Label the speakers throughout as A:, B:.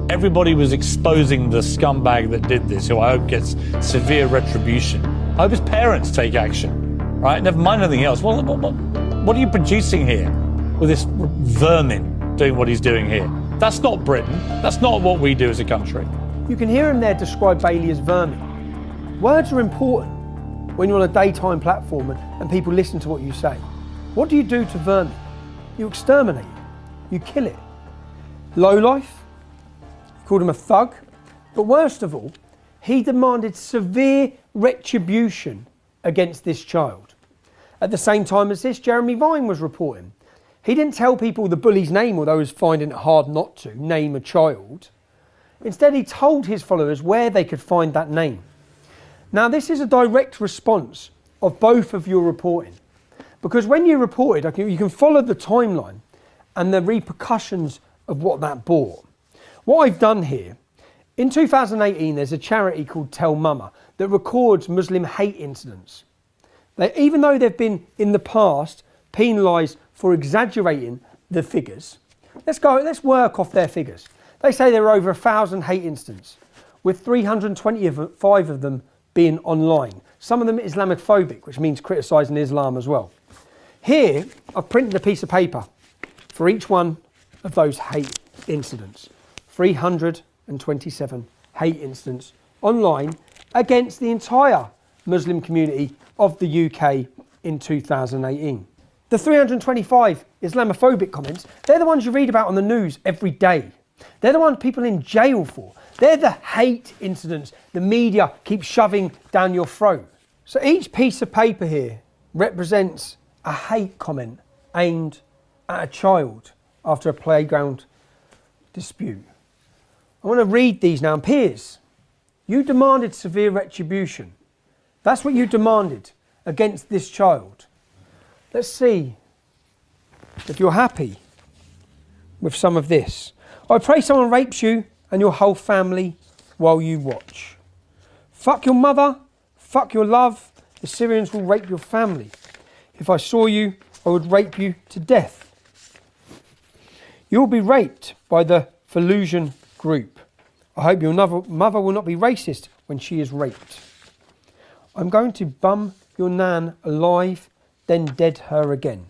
A: Everybody was exposing the scumbag that did this, who I hope gets severe retribution. I hope his parents take action, right? Never mind anything else. What are you producing here with this vermin doing what he's doing here? That's not Britain. That's not what we do as a country.
B: You can hear him there describe Bailey as vermin. Words are important when you're on a daytime platform and people listen to what you say. What do you do to vermin? You exterminate it. You kill it. Lowlife. Called him a thug, but worst of all, he demanded severe retribution against this child. At the same time as this, Jeremy Vine was reporting. He didn't tell people the bully's name, although he was finding it hard not to name a child. Instead, he told his followers where they could find that name. Now, this is a direct response of both of your reporting, because when you reported, you can follow the timeline and the repercussions of what that brought. What I've done here, in 2018, there's a charity called Tell Mama that records Muslim hate incidents. Even though they've been, in the past, penalised for exaggerating the figures, let's work off their figures. They say there are over 1,000 hate incidents, with 325 of them being online. Some of them Islamophobic, which means criticising Islam as well. Here, I've printed a piece of paper for each one of those hate incidents. 327 hate incidents online against the entire Muslim community of the UK in 2018. The 325 Islamophobic comments, they're the ones you read about on the news every day. They're the ones people in jail for. They're the hate incidents the media keeps shoving down your throat. So each piece of paper here represents a hate comment aimed at a child after a playground dispute. I want to read these now. And Piers, you demanded severe retribution. That's what you demanded against this child. Let's see if you're happy with some of this. I pray someone rapes you and your whole family while you watch. Fuck your mother, fuck your love. The Syrians will rape your family. If I saw you, I would rape you to death. You'll be raped by the Fallujah group. I hope your mother will not be racist when she is raped. I'm going to bum your nan alive, then dead her again.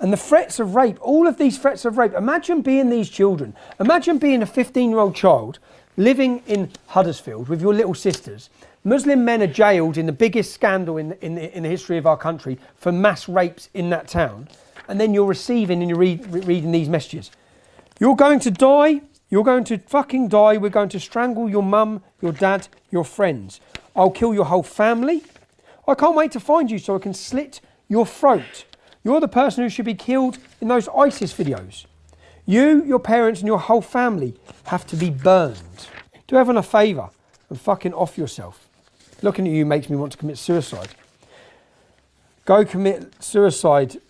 B: And the threats of rape, all of these threats of rape, imagine being these children. Imagine being a 15-year-old child living in Huddersfield with your little sisters. Muslim men are jailed in the biggest scandal in the history of our country for mass rapes in that town. And then you're receiving and you're reading these messages. You're going to die. You're going to fucking die. We're going to strangle your mum, your dad, your friends. I'll kill your whole family. I can't wait to find you so I can slit your throat. You're the person who should be killed in those ISIS videos. You, your parents and your whole family have to be burned. Do everyone a favour and fucking off yourself. Looking at you makes me want to commit suicide. Go commit suicide,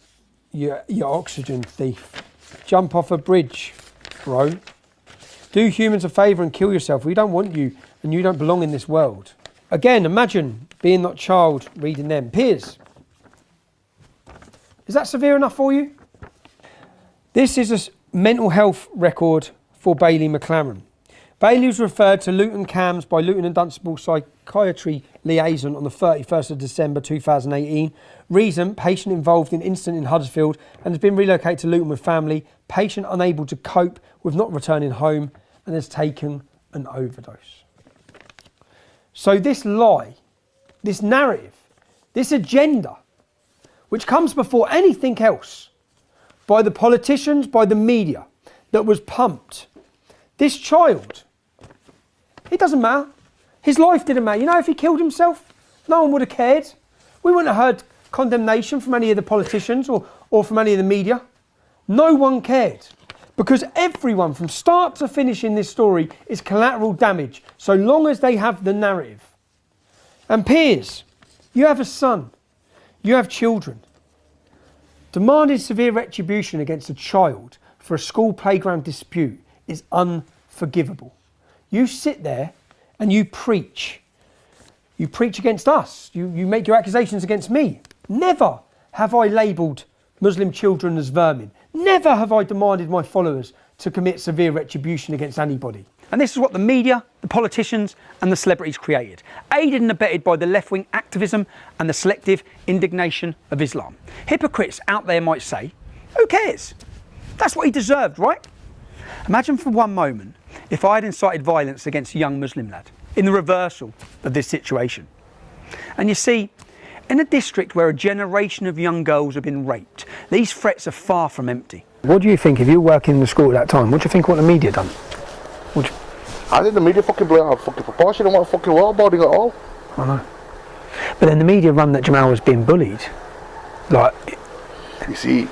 B: you oxygen thief. Jump off a bridge, bro. Do humans a favour and kill yourself. We don't want you and you don't belong in this world. Again, imagine being that child reading them. Piers, is that severe enough for you? This is a mental health record for Bailey McLaren. Bailey was referred to Luton CAMHS by Luton and Dunstable Psychiatry Liaison on the 31st of December 2018. Reason, patient involved in incident in Huddersfield and has been relocated to Luton with family. Patient unable to cope with not returning home and has taken an overdose. So this lie, this narrative, this agenda, which comes before anything else, by the politicians, by the media, that was pumped. This child, it doesn't matter. His life didn't matter. You know, if he killed himself, no one would have cared. We wouldn't have heard condemnation from any of the politicians or from any of the media. No one cared. Because everyone, from start to finish in this story, is collateral damage, so long as they have the narrative. And Piers, you have a son. You have children. Demanding severe retribution against a child for a school playground dispute is unforgivable. You sit there and you preach you preach against us, you make your accusations against me. Never have I labelled Muslim children as vermin. Never have I demanded my followers to commit severe retribution against anybody. And this is what the media, the politicians and the celebrities created, aided and abetted by the left-wing activism and the selective indignation of Islam. Hypocrites out there might say, who cares? That's what he deserved, right? Imagine for one moment if I had incited violence against a young Muslim lad in the reversal of this situation. And you see, in a district where a generation of young girls have been raped, these threats are far from empty. What do you think, if you were working in the school at that time, what do you think what the media done?
C: I think the media fucking blew out of fucking proportion and what fucking waterboarding at all.
B: I know. But then the media run that Jamal was being bullied. Like,
C: you see,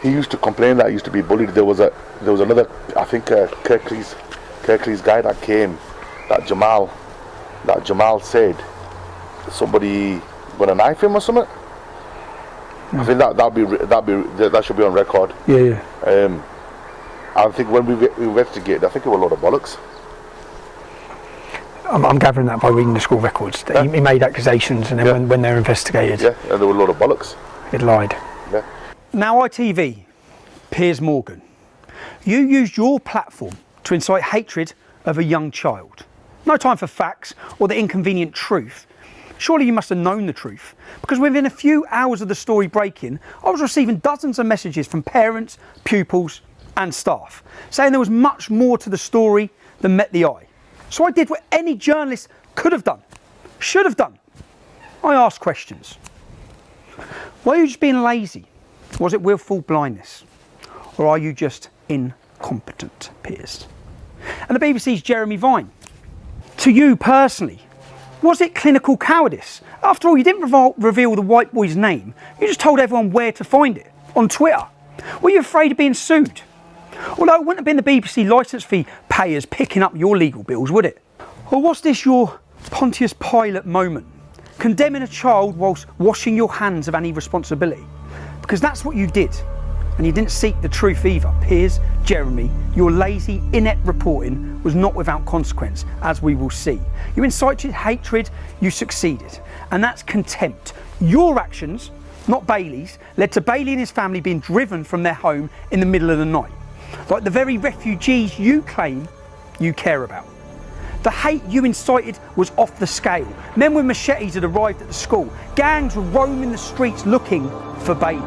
C: he used to complain that he used to be bullied. There was another, I think, Kirklees guy that came, that Jamal said somebody gonna knife him or something. I think that should be on record.
B: Yeah.
C: I think when we investigated, I think it was a lot of bollocks.
B: I'm gathering that by reading the school records. That he made accusations, and then when they're investigated,
C: and there were a lot of bollocks.
B: It lied.
C: Yeah.
B: Now, ITV, Piers Morgan, you used your platform to incite hatred of a young child. No time for facts or the inconvenient truth. Surely you must have known the truth, because within a few hours of the story breaking, I was receiving dozens of messages from parents, pupils and staff saying there was much more to the story than met the eye. So I did what any journalist could have done, should have done. I asked questions. Were you just being lazy? Was it willful blindness? Or are you just incompetent, Piers? And the BBC's Jeremy Vine. To you personally, was it clinical cowardice? After all, you didn't reveal the white boy's name. You just told everyone where to find it, on Twitter. Were you afraid of being sued? Although it wouldn't have been the BBC licence fee payers picking up your legal bills, would it? Or was this your Pontius Pilate moment? Condemning a child whilst washing your hands of any responsibility? Because that's what you did. And you didn't seek the truth either. Piers, Jeremy, your lazy, inept reporting was not without consequence, as we will see. You incited hatred, you succeeded. And that's contempt. Your actions, not Bailey's, led to Bailey and his family being driven from their home in the middle of the night. Like the very refugees you claim you care about. The hate you incited was off the scale. Men with machetes had arrived at the school. Gangs were roaming the streets looking for Bailey.